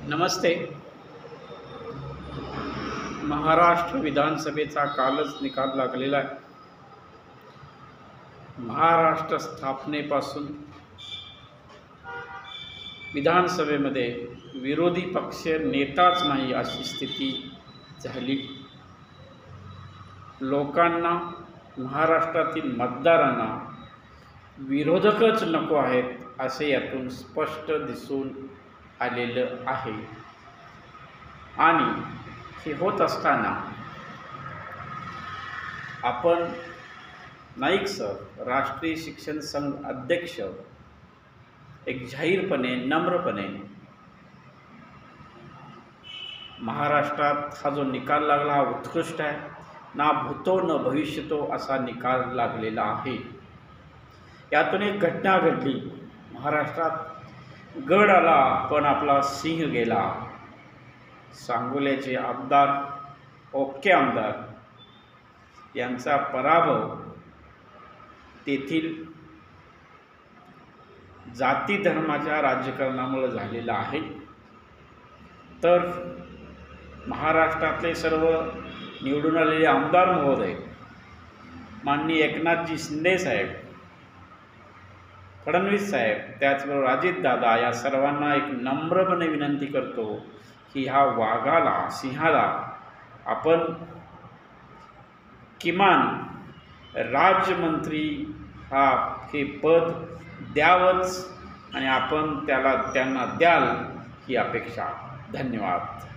नमस्ते. महाराष्ट्र विधानसभेचा कालच निकाल लागलेला आहे. महाराष्ट्र स्थापनेपासून विधानसभेमध्ये विरोधी पक्ष नेताच नाही अशी स्थिती झाली. लोकांना, महाराष्ट्रातील मतदारांना विरोधकच नको आहेत असे यातून स्पष्ट दिसून आलेलं आहे. आणि हे होत असताना आपण नाईक सर, राष्ट्रीय शिक्षण संघ अध्यक्ष, एक जाहीरपणे, नम्रपणे महाराष्ट्रात हा जो निकाल लागला हा उत्कृष्ट आहे, ना भूतो न भविष्यतो असा निकाल लागलेला आहे. यातून एक घटना घडली. महाराष्ट्रात गड आला पण आपला सिंह गेला. सांगोल्याचे आमदार, ओके आमदार यांचा पराभव तेथील जाती धर्माच्या राजकारणामुळे झालेला आहे. तर महाराष्ट्रातले सर्व निवडून आलेले आमदार महोदय, माननीय एकनाथजी शिंदे साहेब, फडणवीस साहेब, त्याचबरोबर अजितदादा, या सर्वांना एक नम्रपणे विनंती करतो की ह्या वाघाला, सिंहाला आपण किमान राज्यमंत्री हे पद द्यावंच आणि आपण त्यांना द्याल ही अपेक्षा. धन्यवाद.